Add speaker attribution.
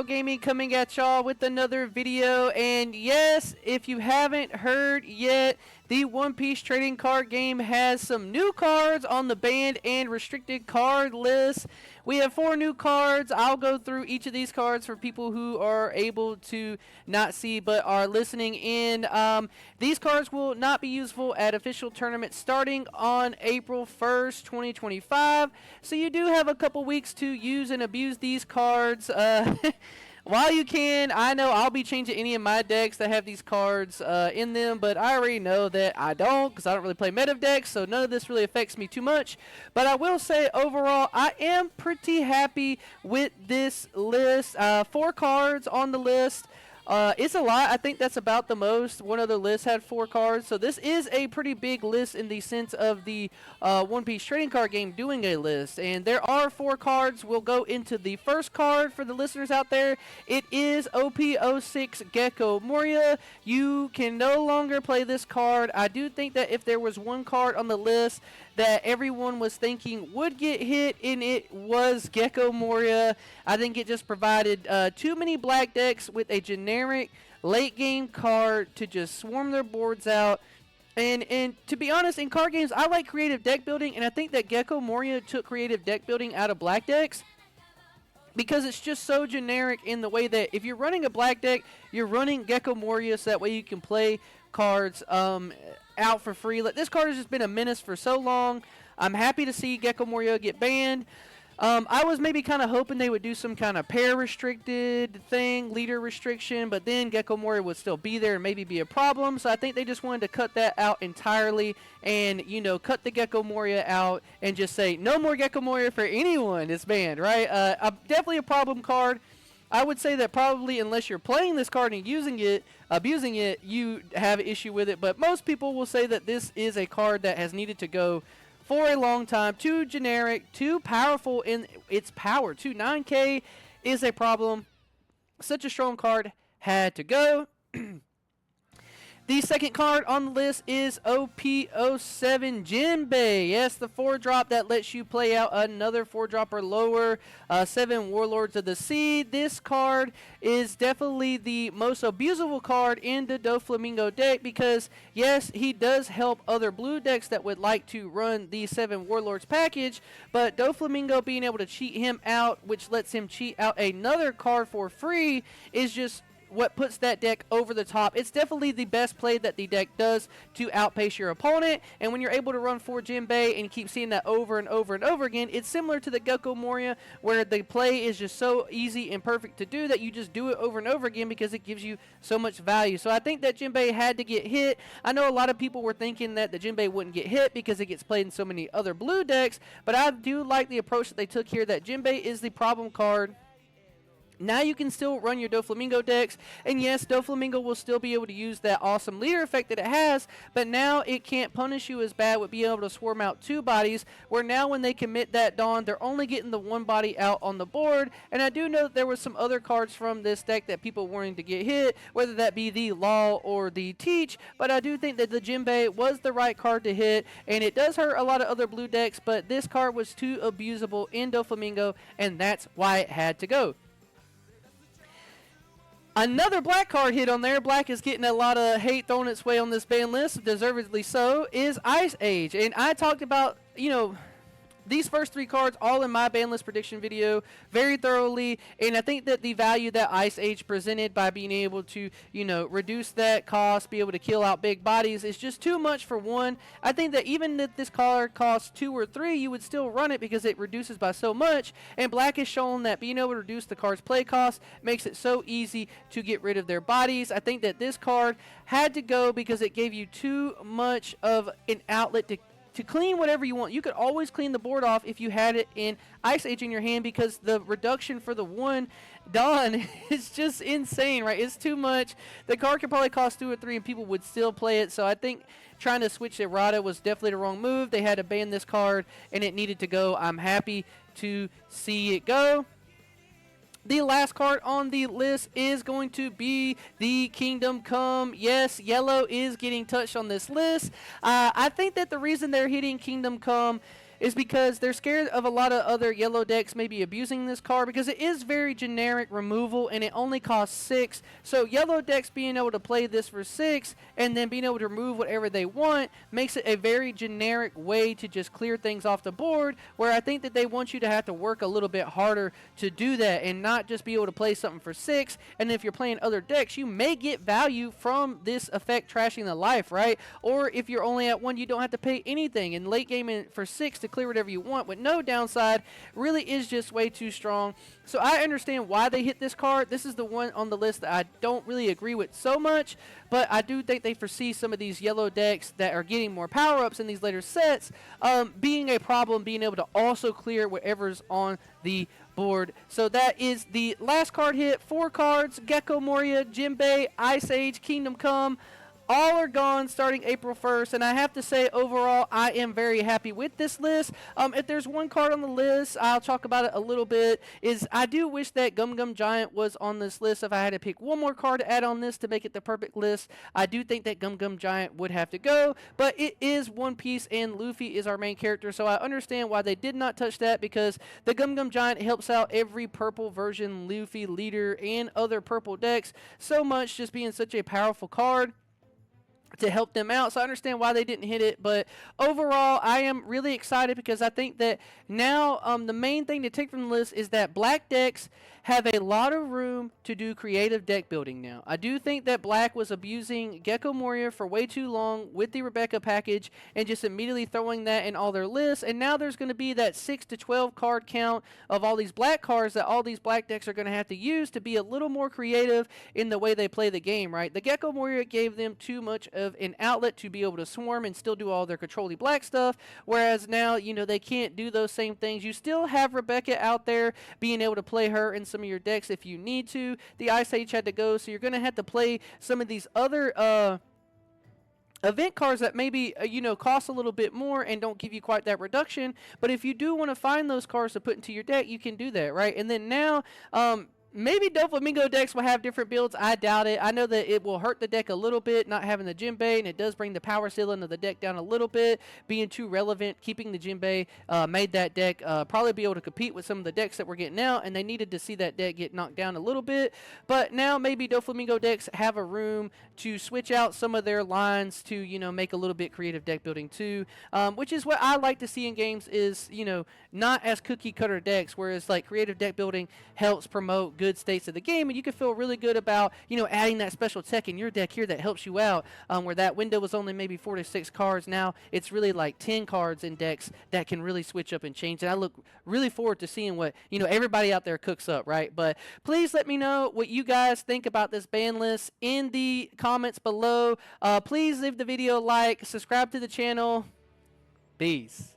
Speaker 1: Carl Gaming coming at y'all with another video. And yes, if you haven't heard yet, the One Piece trading card game has some new cards on the banned and restricted card list. We have 4 new cards. I'll go through each of these cards for people who are able to not see but are listening in. These cards will not be useful at official tournaments starting on April 1st, 2025. So you do have a couple weeks to use and abuse these cards. While you can. I know I'll be changing any of my decks that have these cards in them, but I already know that I don't because I don't really play meta decks, so none of this really affects me too much. But I will say overall, I am pretty happy with this list. 4 cards on the list. It's a lot. I think that's about the most. One other list had 4 cards. So this is a pretty big list in the sense of the One Piece trading card game doing a list. And there are 4 cards. We'll go into the first card for the listeners out there. It is OP06 Gecko Moria. You can no longer play this card. I do think that if there was one card on the list that everyone was thinking would get hit, and it was Gecko Moria. I think it just provided too many black decks with a generic late game card to just swarm their boards out. And to be honest, in card games, I like creative deck building, and I think that Gecko Moria took creative deck building out of black decks, because it's just so generic in the way that if you're running a black deck, you're running Gecko Moria so that way you can play cards out for free. Like, this card has just been a menace for so long. I'm happy to see Gecko Moria get banned. I was maybe kind of hoping they would do some kind of pair restricted thing, leader restriction, but then Gecko Moria would still be there and maybe be a problem. So I think they just wanted to cut that out entirely and, you know, cut the Gecko Moria out and just say no more Gecko Moria for anyone. It's banned, right? Definitely a problem card. I would say that probably unless you're playing this card and using it, abusing it, you have an issue with it. But most people will say that this is a card that has needed to go for a long time. Too generic, too powerful in its power. 9K is a problem. Such a strong card had to go. The second card on the list is OP07 Jinbei. Yes, the 4-drop that lets you play out another 4-drop or lower. 7 Warlords of the Sea. This card is definitely the most abusable card in the Doflamingo deck because, yes, he does help other blue decks that would like to run the 7 Warlords package, but Doflamingo being able to cheat him out, which lets him cheat out another card for free, is just what puts that deck over the top. It's definitely the best play that the deck does to outpace your opponent, and when you're able to run 4 Jinbei and you keep seeing that over and over and over again, it's similar to the Gecko Moria where the play is just so easy and perfect to do that you just do it over and over again because it gives you so much value. So I think that Jinbei had to get hit. I know a lot of people were thinking that the Jinbei wouldn't get hit because it gets played in so many other blue decks, but I do like the approach that they took here, that Jinbei is the problem card. Now you can still run your Doflamingo decks, and yes, Doflamingo will still be able to use that awesome leader effect that it has, but now it can't punish you as bad with being able to swarm out 2 bodies, where now when they commit that Dawn, they're only getting the 1 body out on the board. And I do know that there were some other cards from this deck that people wanting to get hit, whether that be the Law or the Teach, but I do think that the Jinbei was the right card to hit, and it does hurt a lot of other blue decks, but this card was too abusable in Doflamingo, and that's why it had to go. Another black card hit on there. Black is getting a lot of hate thrown its way on this ban list, deservedly so, is Ice Age. And I talked about, you know, these first 3 cards all in my ban list prediction video very thoroughly, and I think that the value that Ice Age presented by being able to, you know, reduce that cost, be able to kill out big bodies, is just too much for one. I think that even if this card costs 2 or 3, you would still run it because it reduces by so much, and Black has shown that being able to reduce the card's play cost makes it so easy to get rid of their bodies. I think that this card had to go because it gave you too much of an outlet to clean whatever you want. You could always clean the board off if you had it in Ice Age in your hand, because the reduction for the 1 Dawn is just insane, right? It's too much. The card could probably cost 2 or 3 and people would still play it. So I think trying to switch Errata was definitely the wrong move. They had to ban this card and it needed to go. I'm happy to see it go. The last card on the list is going to be the Kingdom Come. Yes, yellow is getting touched on this list. I think that the reason they're hitting Kingdom Come is because they're scared of a lot of other yellow decks maybe abusing this card, because it is very generic removal and it only costs 6. So yellow decks being able to play this for 6 and then being able to remove whatever they want makes it a very generic way to just clear things off the board, where I think that they want you to have to work a little bit harder to do that and not just be able to play something for 6. And if you're playing other decks, you may get value from this effect trashing the life, right? Or if you're only at 1, you don't have to pay anything. And late game for 6 to clear whatever you want with no downside really is just way too strong. So I understand why they hit this card. This is the one on the list that I don't really agree with so much, but I do think they foresee some of these yellow decks that are getting more power-ups in these later sets being a problem, being able to also clear whatever's on the board. So that is the last card hit. 4 cards: Gecko Moria, Jinbei, Ice Age, Kingdom Come. All are gone starting April 1st, and I have to say, overall, I am very happy with this list. If there's one card on the list, I'll talk about it a little bit, is I do wish that Gum Gum Giant was on this list. If I had to pick one more card to add on this to make it the perfect list, I do think that Gum Gum Giant would have to go, but it is One Piece, and Luffy is our main character, so I understand why they did not touch that, because the Gum Gum Giant helps out every purple version Luffy leader and other purple decks so much, just being such a powerful card to help them out. So I understand why they didn't hit it, but overall I am really excited, because I think that now the main thing to take from the list is that black decks have a lot of room to do creative deck building now. I do think that black was abusing Gecko Moria for way too long with the Rebecca package and just immediately throwing that in all their lists, and now there's going to be that 6 to 12 card count of all these black cards that all these black decks are going to have to use to be a little more creative in the way they play the game, right? The Gecko Moria gave them too much of an outlet to be able to swarm and still do all their control black stuff, whereas now, you know, they can't do those same things. You still have Rebecca out there being able to play her in some of your decks if you need to. The Ice Age had to go, so you're going to have to play some of these other event cards that maybe you know, cost a little bit more and don't give you quite that reduction. But if you do want to find those cards to put into your deck, you can do that, right? And then now maybe Doflamingo decks will have different builds. I doubt it. I know that it will hurt the deck a little bit not having the Jinbei, and it does bring the power ceiling of the deck down a little bit. Being too relevant, keeping the Jinbei made that deck probably be able to compete with some of the decks that we're getting out, and they needed to see that deck get knocked down a little bit. But now maybe Doflamingo decks have a room to switch out some of their lines to, you know, make a little bit creative deck building too, which is what I like to see in games, is, you know, not as cookie cutter decks, whereas like creative deck building helps promote good states of the game, and you can feel really good about, you know, adding that special tech in your deck here that helps you out, where that window was only maybe 4 to 6 cards. Now it's really like 10 cards in decks that can really switch up and change, and I look really forward to seeing what, you know, everybody out there cooks up, right? But please let me know what you guys think about this ban list in the comments below. Please leave the video a like, subscribe to the channel. Peace.